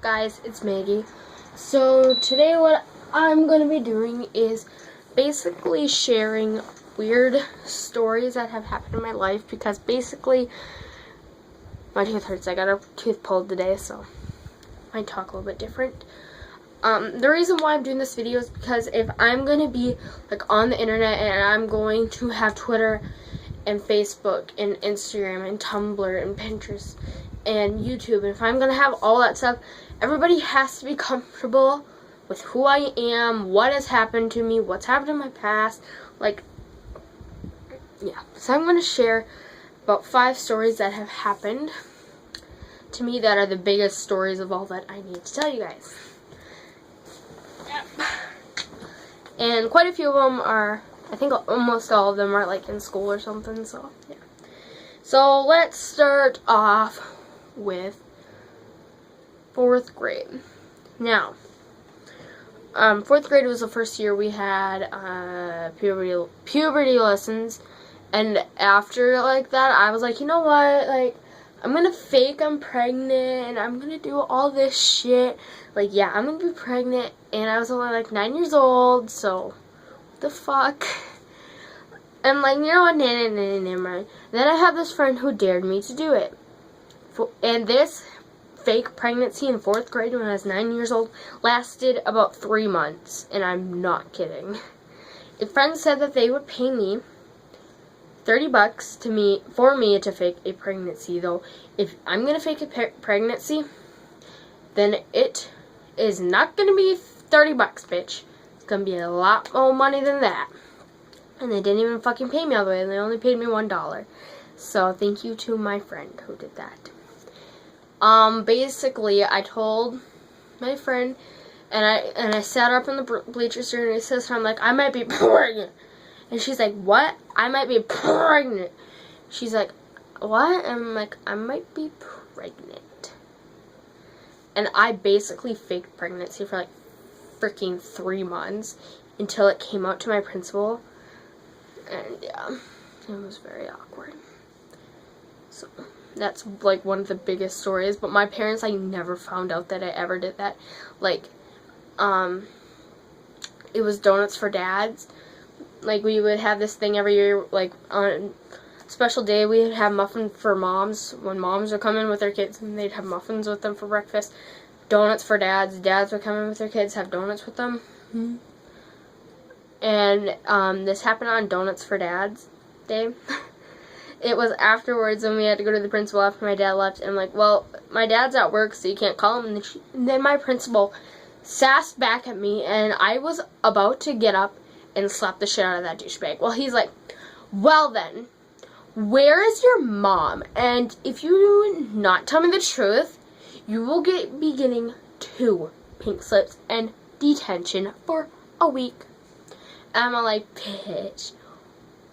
Guys, it's Maggie. So today what I'm going to be doing is basically sharing weird stories that have happened in my life, because basically my tooth hurts. I got a tooth pulled today, so I might talk a little bit different. The reason why I'm doing this video is because if I'm going to be like on the internet and I'm going to have Twitter and Facebook and Instagram and Tumblr and Pinterest and YouTube, and if I'm going to have all that stuff, everybody has to be comfortable with who I am, what has happened to me, what's happened in my past, yeah. So I'm going to share about 5 stories that have happened to me that are the biggest stories of all that I need to tell you guys. And quite a few of them are, I think almost all of them are like in school or something, so yeah. So let's start off with 4th grade. Now, 4th grade was the first year we had puberty lessons, and after like that, I was like, you know what, like, I'm gonna fake I'm pregnant, and I'm gonna do all this shit. Like, yeah, I'm gonna be pregnant, and I was only like 9 years old, so what the fuck? And like, you know what, never mind. Then I had this friend who dared me to do it. And this fake pregnancy in 4th grade when I was 9 years old lasted about 3 months, and I'm not kidding. A friend said that they would pay me $30 for me to fake a pregnancy, though. If I'm gonna fake a pregnancy, then it is not gonna be $30, bitch. It's gonna be a lot more money than that. And they didn't even fucking pay me all the way, and they only paid me $1. So thank you to my friend who did that. Basically, I told my friend, and I sat her up in the bleachers during recess, and I'm like, I might be pregnant. And she's like, what? I might be pregnant. She's like, what? And I'm like, I might be pregnant. And I basically faked pregnancy for like freaking 3 months until it came out to my principal. And yeah, it was very awkward. So that's like one of the biggest stories, but my parents like never found out that I ever did that. Like, it was Donuts for Dads. Like, we would have this thing every year, like on a special day we would have muffins for moms when moms would come in with their kids, and they'd have muffins with them for breakfast. Donuts for dads. Dads would come in with their kids, have donuts with them. And this happened on Donuts for Dads Day. It was afterwards when we had to go to the principal after my dad left, and I'm like, well, my dad's at work, so you can't call him. And then my principal sassed back at me, and I was about to get up and slap the shit out of that douchebag. Well, he's like, well then, where is your mom? And if you do not tell me the truth, you will be getting 2 pink slips and detention for a week. And I'm like, bitch,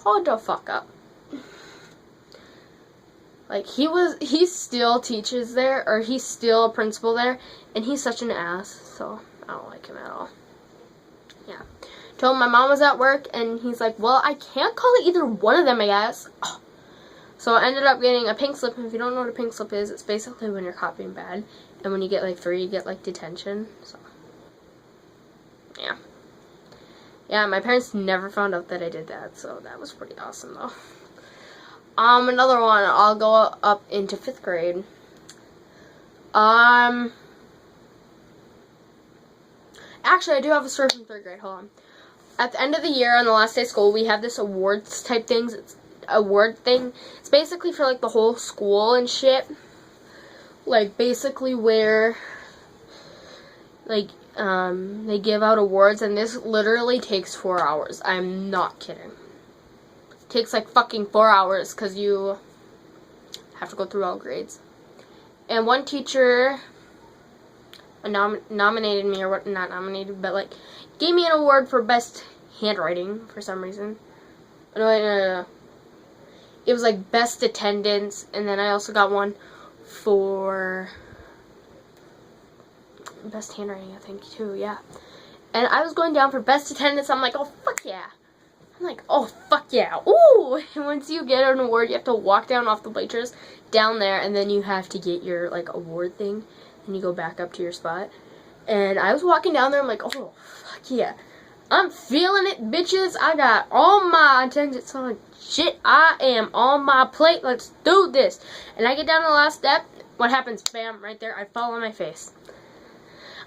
hold the fuck up. Like, he still teaches there, or he's still a principal there, and he's such an ass, so I don't like him at all. Yeah. Told him my mom was at work, and he's like, well, I can't call it either one of them, I guess. Oh. So I ended up getting a pink slip, and if you don't know what a pink slip is, it's basically when you're copying bad, and when you get like 3, you get like detention, so yeah. Yeah, my parents never found out that I did that, so that was pretty awesome, though. Another one, I'll go up into 5th grade. Actually, I do have a story from 3rd grade, hold on. At the end of the year, on the last day of school, we have this awards type things. It's award thing. It's basically for, like, the whole school and shit. Like, basically where, like, they give out awards, and this literally takes 4 hours. I'm not kidding. It takes like fucking 4 hours because you have to go through all grades. And one teacher nominated me, or what? Not nominated, but like gave me an award for best handwriting for some reason. No. It was like best attendance, and then I also got one for best handwriting, I think, too, yeah. And I was going down for best attendance. I'm like, oh, fuck yeah. I'm like, oh, fuck yeah. Ooh! And once you get an award, you have to walk down off the bleachers down there, and then you have to get your, like, award thing. and you go back up to your spot. And I was walking down there, I'm like, oh, fuck yeah. I'm feeling it, bitches. I got all my attention. So like, shit, I am on my plate. Let's do this. And I get down to the last step. What happens? Bam, right there. I fall on my face.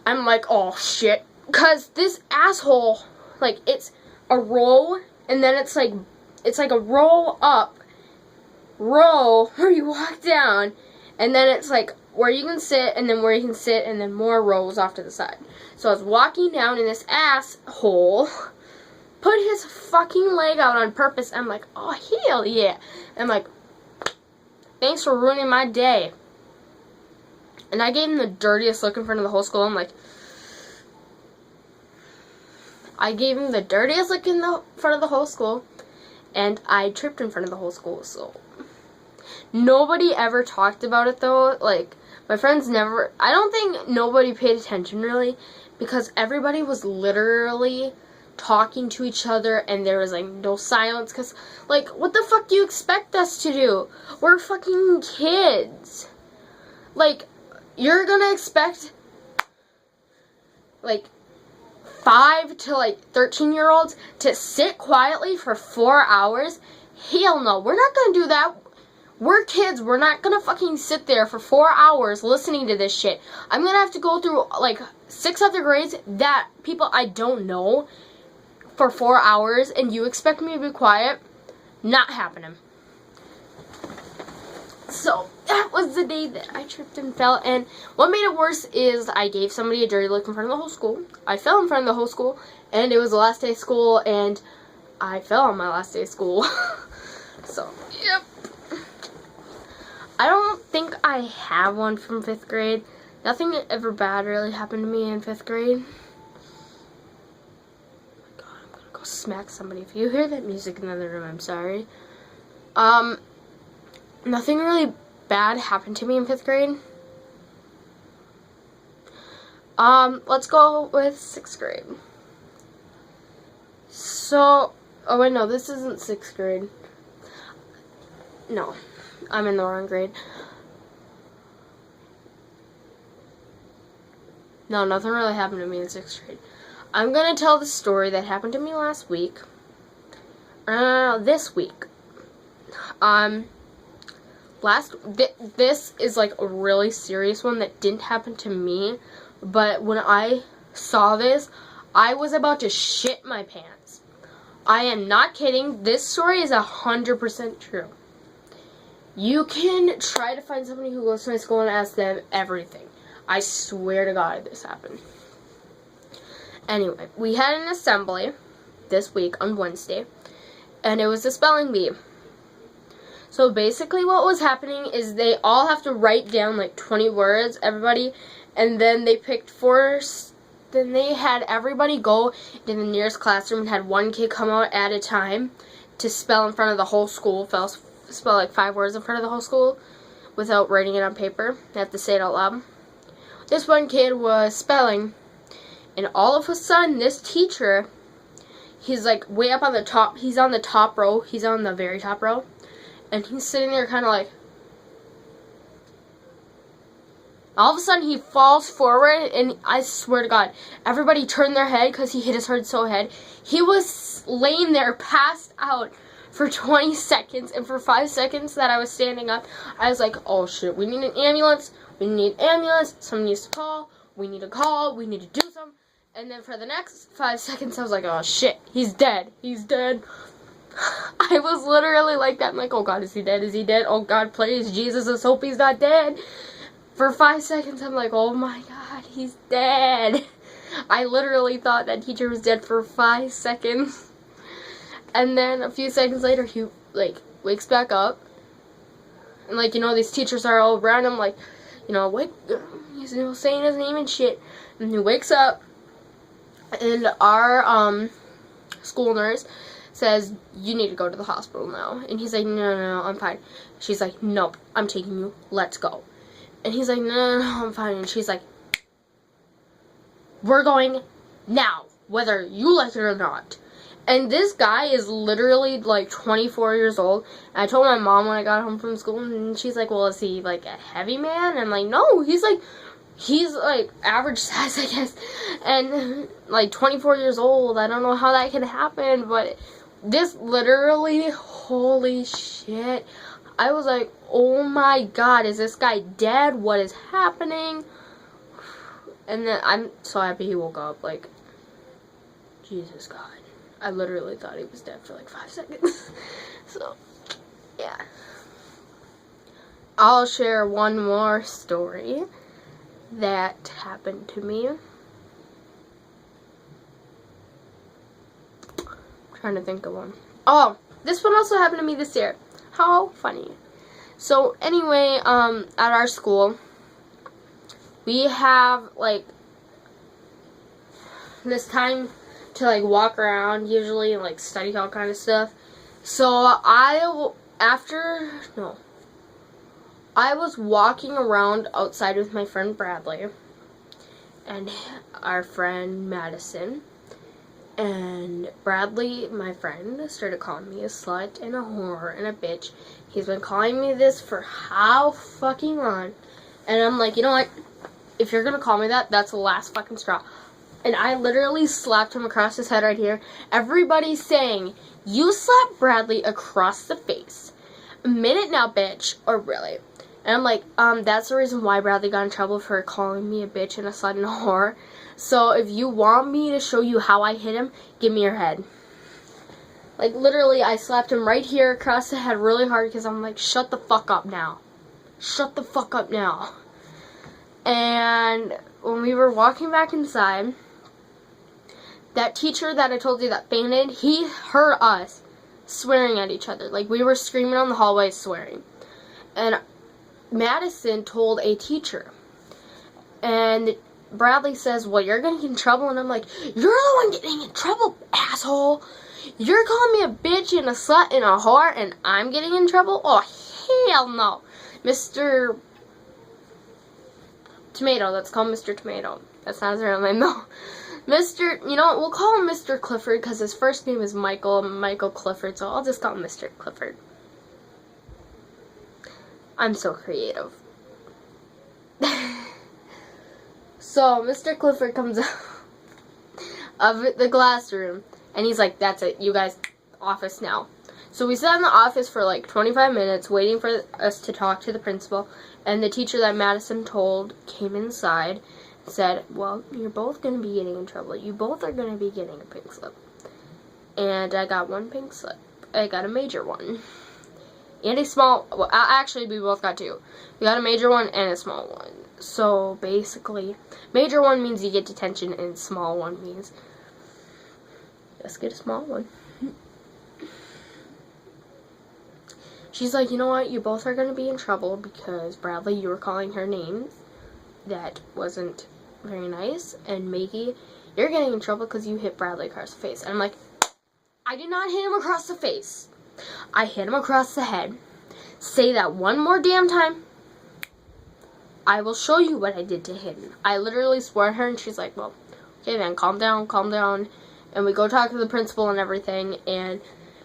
I'm like, oh, shit. Because this asshole, like, it's a row, and then it's like a roll up, row, where you walk down, and then it's like where you can sit, and then where you can sit, and then more rows off to the side. So I was walking down, and this asshole put his fucking leg out on purpose. I'm like, oh, hell yeah. I'm like, thanks for ruining my day. And I gave him the dirtiest look in front of the whole school. I'm like, I gave him the dirtiest look in the front of the whole school, and I tripped in front of the whole school. So nobody ever talked about it though. Like, my friends never, I don't think nobody paid attention really, because everybody was literally talking to each other, and there was like no silence, because like, what the fuck do you expect us to do? We're fucking kids. Like, you're gonna expect like 5 to like 13-year-olds to sit quietly for 4 hours? Hell no, we're not gonna do that. We're kids. We're not gonna fucking sit there for 4 hours listening to this shit. I'm gonna have to go through like 6 other grades that people I don't know for 4 hours, and you expect me to be quiet? Not happening. So that was the day that I tripped and fell, and what made it worse is I gave somebody a dirty look in front of the whole school. I fell in front of the whole school, and it was the last day of school, and I fell on my last day of school. So, yep. I don't think I have one from 5th grade. Nothing ever bad really happened to me in 5th grade. Oh my god, I'm gonna go smack somebody. If you hear that music in the other room, I'm sorry. Nothing really bad happened to me in 5th grade. Let's go with 6th grade. So, oh wait, no, this isn't 6th grade. No, I'm in the wrong grade. No, nothing really happened to me in 6th grade. I'm gonna tell the story that happened to me last week. This week. This is like a really serious one that didn't happen to me, but when I saw this, I was about to shit my pants. I am not kidding. This story is 100% true. You can try to find somebody who goes to my school and ask them everything. I swear to God this happened. Anyway, we had an assembly this week on Wednesday, and it was a spelling bee. So basically what was happening is they all have to write down like 20 words, everybody, and then they picked 4, then they had everybody go to the nearest classroom and had one kid come out at a time to spell in front of the whole school, spell like 5 words in front of the whole school without writing it on paper. They have to say it out loud. This one kid was spelling, and all of a sudden this teacher, he's like way up on the top, he's on the top row, he's on the very top row. And he's sitting there kind of like, all of a sudden he falls forward, and I swear to God, everybody turned their head because he hit his head so hard. He was laying there passed out for 20 seconds, and for 5 seconds that I was standing up, I was like, oh shit, we need an ambulance, someone needs to call, we need to call, we need to do something. And then for the next 5 seconds, I was like, oh shit, he's dead. I was literally like that. I'm like, oh God, is he dead? Is he dead? Oh God, please, Jesus, let's hope he's not dead. For 5 seconds, I'm like, oh my God, he's dead. I literally thought that teacher was dead for 5 seconds. And then a few seconds later, he, like, wakes back up. And, like, you know, these teachers are all around him, like, you know, he's saying his name and shit. And he wakes up, and our, school nurse says, you need to go to the hospital now. And he's like, no, I'm fine. She's like, nope, I'm taking you, let's go. And he's like, no, I'm fine. And she's like, we're going now, whether you like it or not. And this guy is literally like 24 years old. And I told my mom when I got home from school, and she's like, well, is he like a heavy man? And I'm like, no, he's like he's like average size, I guess, and like 24 years old. I don't know how that can happen, but this literally, holy shit. I was like, oh my god, is this guy dead? What is happening? And then I'm so happy he woke up. Like, Jesus God. I literally thought he was dead for like 5 seconds. So, yeah. I'll share one more story that happened to me. I'm trying to think of one. Oh, this one also happened to me this year. How funny. So anyway, at our school, we have like this time to like walk around, usually like study hall kind of stuff. So I was walking around outside with my friend Bradley and our friend Madison. And Bradley, my friend, started calling me a slut and a whore and a bitch. He's been calling me this for how fucking long. And I'm like, you know what? If you're gonna call me that, that's the last fucking straw. And I literally slapped him across his head right here. Everybody's saying, you slapped Bradley across the face. Admit it now, bitch. Or really. And I'm like, that's the reason why Bradley got in trouble for calling me a bitch and a slut and a whore. So if you want me to show you how I hit him, give me your head. Like, literally, I slapped him right here across the head really hard because I'm like, shut the fuck up now. Shut the fuck up now. And when we were walking back inside, that teacher that I told you that fainted, he heard us swearing at each other. Like, we were screaming on the hallway swearing. And Madison told a teacher. And Bradley says, well, you're gonna get in trouble. And I'm like, you're the one getting in trouble, asshole. You're calling me a bitch and a slut and a whore and I'm getting in trouble? Oh, hell no. Mr. Tomato. Let's call him Mr. Tomato. That's not his real name, though. You know what? We'll call him Mr. Clifford because his first name is Michael Clifford. So I'll just call him Mr. Clifford. I'm so creative. So, Mr. Clifford comes out of the classroom, and he's like, that's it, you guys, office now. So we sat in the office for like 25 minutes, waiting for us to talk to the principal, and the teacher that Madison told came inside and said, well, you're both going to be getting in trouble. You both are going to be getting a pink slip. And I got one pink slip. I got a major one. And a small, well, actually, we both got two. We got a major one and a small one. So, basically, major one means you get detention, and small one means just get a small one. She's like, you know what, you both are going to be in trouble because, Bradley, you were calling her names that wasn't very nice, and Maggie, you're getting in trouble because you hit Bradley across the face. And I'm like, I did not hit him across the face. I hit him across the head. Say that one more damn time. I will show you what I did to him. I literally swore at her, and she's like, well, okay then, calm down, calm down. And we go talk to the principal and everything, and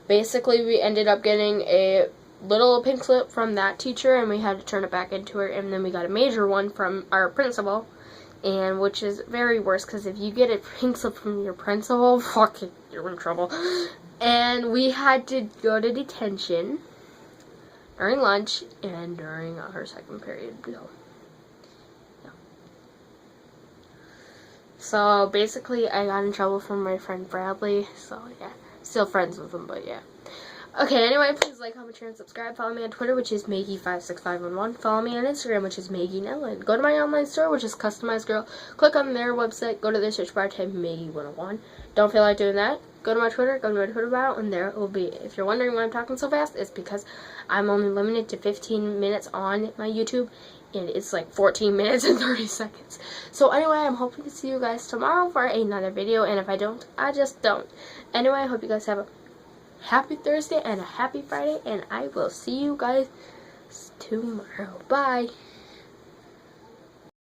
basically we ended up getting a little pink slip from that teacher, and we had to turn it back into her, and then we got a major one from our principal, and which is very worse, because if you get a pink slip from your principal, fuck it, you're in trouble. And we had to go to detention during lunch and during her second period. So basically, I got in trouble from my friend Bradley. So yeah, still friends with him, but yeah. Okay, anyway, please like, comment, share, and subscribe. Follow me on Twitter, which is Maggie56511. Follow me on Instagram, which is Maggie Nellen. Go to my online store, which is Customized Girl. Click on their website. Go to their search bar, type Maggie101. Don't feel like doing that? Go to my Twitter. Go to my Twitter bio, and there it will be. If you're wondering why I'm talking so fast, it's because I'm only limited to 15 minutes on my YouTube, and it's like 14 minutes and 30 seconds. So anyway, I'm hoping to see you guys tomorrow for another video, and if I don't, I just don't. Anyway, I hope you guys have a happy Thursday and a happy Friday, and I will see you guys tomorrow. Bye.